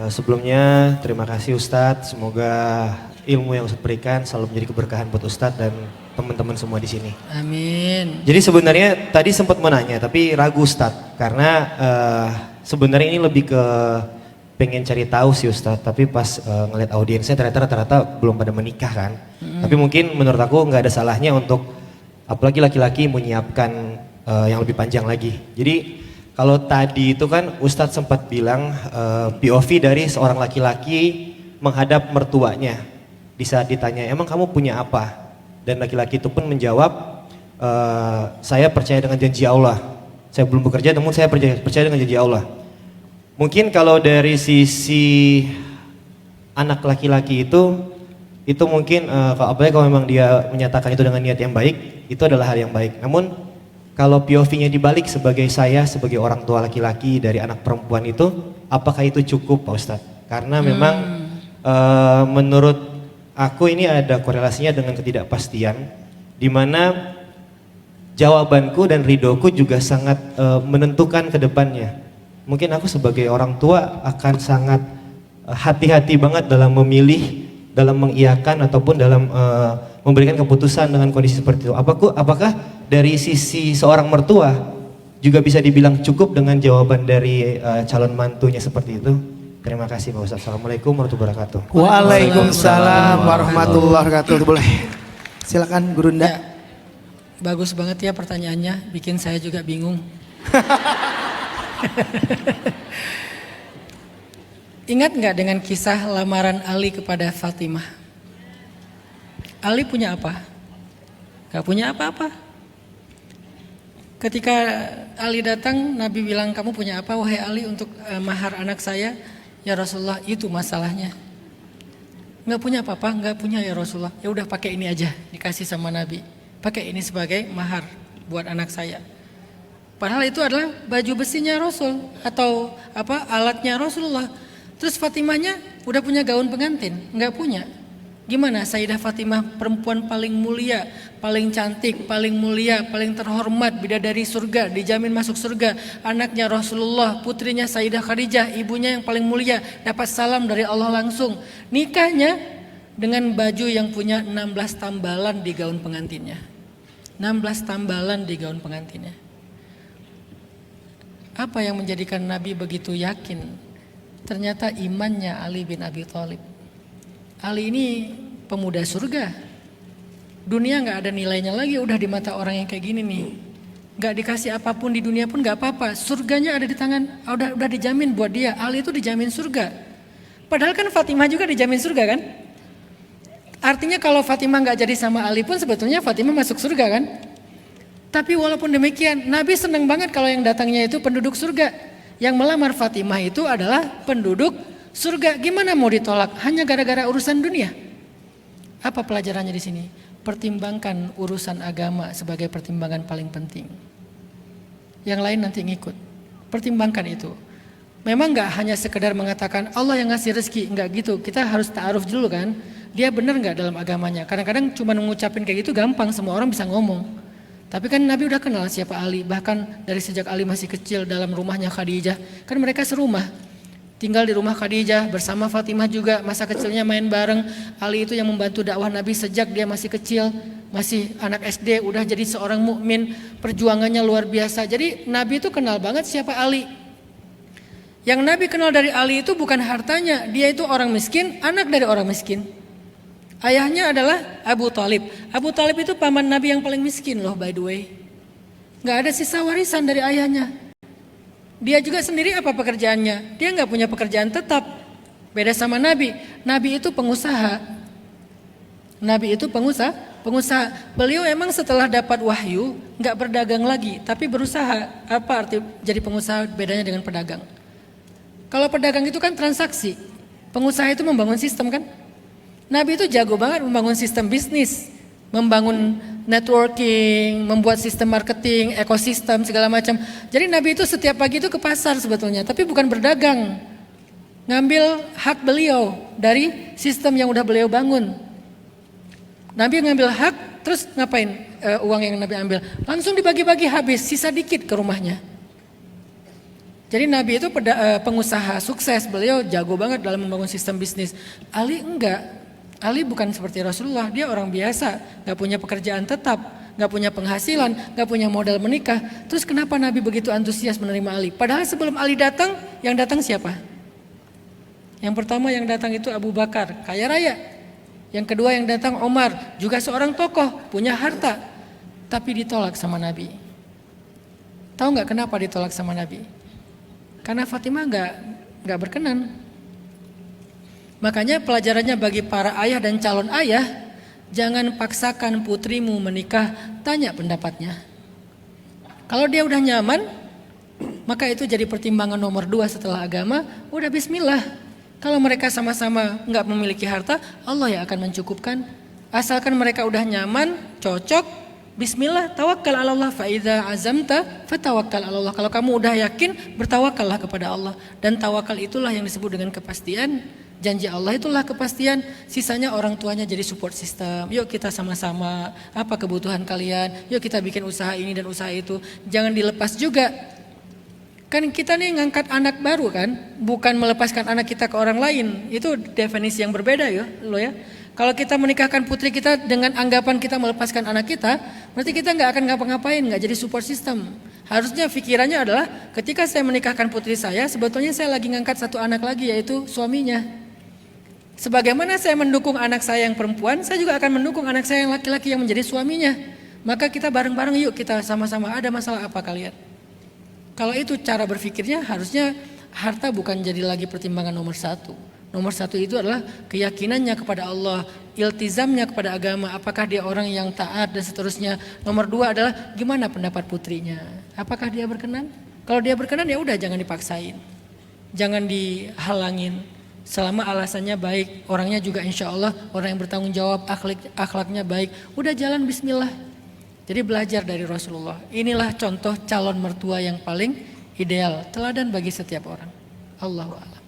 Sebelumnya terima kasih Ustadz, semoga ilmu yang Ustadz berikan selalu menjadi keberkahan buat Ustadz dan teman-teman semua di sini. Amin. Jadi sebenarnya tadi sempat mau nanya tapi ragu Ustadz karena sebenarnya ini lebih ke pengen cari tahu sih Ustadz, tapi pas ngeliat audiensnya ternyata rata-rata belum pada menikah kan. Tapi mungkin menurut aku nggak ada salahnya untuk apalagi laki-laki menyiapkan yang lebih panjang lagi. Jadi kalau tadi itu kan Ustadz sempat bilang POV dari seorang laki-laki menghadap mertuanya di saat ditanya emang kamu punya apa? Dan laki-laki itu pun menjawab saya percaya dengan janji Allah. Saya belum bekerja namun saya percaya dengan janji Allah. Mungkin kalau dari sisi anak laki-laki itu mungkin apalagi kalau memang dia menyatakan itu dengan niat yang baik, itu adalah hal yang baik. Namun kalau POV-nya dibalik sebagai saya, sebagai orang tua laki-laki dari anak perempuan itu, apakah itu cukup Pak Ustadz? Karena memang menurut aku ini ada korelasinya dengan ketidakpastian, di mana jawabanku dan ridoku juga sangat menentukan ke depannya. Mungkin aku sebagai orang tua akan sangat hati-hati banget dalam memilih, dalam mengiyakan ataupun dalam memberikan keputusan dengan kondisi seperti itu. Apakah dari sisi seorang mertua juga bisa dibilang cukup dengan jawaban dari calon mantunya seperti itu? Terima kasih Pak Ustadz. Assalamualaikum warahmatullahi wabarakatuh. Waalaikumsalam warahmatullahi wabarakatuh. Boleh. Silakan Gurunda. Ya, bagus banget ya pertanyaannya, bikin saya juga bingung. Ingat nggak dengan kisah lamaran Ali kepada Fatimah? Ali punya apa? Gak punya apa-apa. Ketika Ali datang, Nabi bilang, kamu punya apa wahai Ali untuk mahar anak saya? Ya Rasulullah, itu masalahnya. Gak punya apa-apa, gak punya ya Rasulullah. Ya udah pakai ini aja, dikasih sama Nabi. Pakai ini sebagai mahar buat anak saya. Padahal itu adalah baju besinya Rasul atau apa alatnya Rasulullah. Terus Fatimahnya udah punya gaun pengantin, nggak punya. Gimana Sayyidah Fatimah perempuan paling mulia, paling cantik, paling mulia, paling terhormat, bidadari surga, dijamin masuk surga. Anaknya Rasulullah, putrinya Sayyidah Khadijah, ibunya yang paling mulia, dapat salam dari Allah langsung. Nikahnya dengan baju yang punya 16 tambalan di gaun pengantinnya. 16 tambalan di gaun pengantinnya. Apa yang menjadikan Nabi begitu yakin? Ternyata imannya Ali bin Abi Thalib. Ali ini pemuda surga. Dunia gak ada nilainya lagi udah di mata orang yang kayak gini nih. Gak dikasih apapun di dunia pun gak apa-apa. Surganya ada di tangan, udah dijamin buat dia. Ali itu dijamin surga. Padahal kan Fatimah juga dijamin surga kan? Artinya kalau Fatimah gak jadi sama Ali pun sebetulnya Fatimah masuk surga kan? Tapi walaupun demikian, Nabi senang banget kalau yang datangnya itu penduduk surga. Yang melamar Fatimah itu adalah penduduk surga. Gimana mau ditolak hanya gara-gara urusan dunia? Apa pelajarannya di sini? Pertimbangkan urusan agama sebagai pertimbangan paling penting. Yang lain nanti ngikut. Pertimbangkan itu. Memang gak hanya sekedar mengatakan Allah yang ngasih rezeki, enggak gitu. Kita harus ta'aruf dulu kan. Dia benar gak dalam agamanya? Kadang-kadang cuma ngucapin kayak gitu gampang, semua orang bisa ngomong. Tapi kan Nabi udah kenal siapa Ali. Bahkan dari sejak Ali masih kecil dalam rumahnya Khadijah. Kan mereka serumah. Tinggal di rumah Khadijah bersama Fatimah juga. Masa kecilnya main bareng. Ali itu yang membantu dakwah Nabi sejak dia masih kecil. Masih anak SD udah jadi seorang mukmin. Perjuangannya luar biasa. Jadi Nabi itu kenal banget siapa Ali. Yang Nabi kenal dari Ali itu bukan hartanya. Dia itu orang miskin, anak dari orang miskin. Ayahnya adalah Abu Thalib. Abu Thalib itu paman Nabi yang paling miskin loh by the way. Gak ada sisa warisan dari ayahnya. Dia juga sendiri apa pekerjaannya? Dia gak punya pekerjaan tetap. Beda sama Nabi. Nabi itu pengusaha. Nabi itu pengusaha. Beliau emang setelah dapat wahyu gak berdagang lagi. Tapi berusaha. Apa arti jadi pengusaha bedanya dengan pedagang? Kalau pedagang itu kan transaksi. Pengusaha itu membangun sistem kan? Nabi itu jago banget membangun sistem bisnis, membangun networking, membuat sistem marketing, ekosistem segala macam. Jadi Nabi itu setiap pagi itu ke pasar sebetulnya, tapi bukan berdagang. Ngambil hak beliau dari sistem yang udah beliau bangun. Nabi ngambil hak, terus ngapain uang yang Nabi ambil? Langsung dibagi-bagi habis, sisa dikit ke rumahnya. Jadi Nabi itu pengusaha sukses, beliau jago banget dalam membangun sistem bisnis. Ali enggak, Ali bukan seperti Rasulullah, dia orang biasa, gak punya pekerjaan tetap, gak punya penghasilan, gak punya modal menikah. Terus kenapa Nabi begitu antusias menerima Ali? Padahal sebelum Ali datang, yang datang siapa? Yang pertama yang datang itu Abu Bakar, kaya raya. Yang kedua yang datang Omar, juga seorang tokoh, punya harta. Tapi ditolak sama Nabi. Tahu gak kenapa ditolak sama Nabi? Karena Fatimah nggak berkenan. Makanya pelajarannya bagi para ayah dan calon ayah, jangan paksakan putrimu menikah, tanya pendapatnya. Kalau dia udah nyaman, maka itu jadi pertimbangan nomor 2 setelah agama. Udah bismillah. Kalau mereka sama-sama nggak memiliki harta, Allah yang akan mencukupkan. Asalkan mereka udah nyaman, cocok. Bismillah, tawakkal ala Allah, fa idza azamta fatawakkal ala Allah. Kalau kamu udah yakin, bertawakallah kepada Allah. Dan tawakal itulah yang disebut dengan kepastian. Janji Allah itulah kepastian. Sisanya orang tuanya jadi support system. Yuk kita sama-sama, apa kebutuhan kalian? Yuk kita bikin usaha ini dan usaha itu. Jangan dilepas juga. Kan kita nih ngangkat anak baru kan, bukan melepaskan anak kita ke orang lain. Itu definisi yang berbeda ya, lo ya. Kalau kita menikahkan putri kita dengan anggapan kita melepaskan anak kita, berarti kita nggak akan ngapa-ngapain, nggak jadi support system. Harusnya pikirannya adalah ketika saya menikahkan putri saya, sebetulnya saya lagi ngangkat satu anak lagi, yaitu suaminya. Sebagaimana saya mendukung anak saya yang perempuan, saya juga akan mendukung anak saya yang laki-laki yang menjadi suaminya. Maka kita bareng-bareng yuk kita sama-sama, ada masalah apa kalian? Kalau itu cara berpikirnya, harusnya harta bukan jadi lagi pertimbangan nomor 1. Nomor 1 itu adalah keyakinannya kepada Allah, iltizamnya kepada agama, apakah dia orang yang taat dan seterusnya. Nomor 2 adalah gimana pendapat putrinya, apakah dia berkenan? Kalau dia berkenan ya udah, jangan dipaksain, jangan dihalangin. Selama alasannya baik, orangnya juga insya Allah orang yang bertanggung jawab, akhlaknya baik, udah jalan bismillah. Jadi belajar dari Rasulullah. Inilah contoh calon mertua yang paling ideal, teladan bagi setiap orang. Allahu a'lam.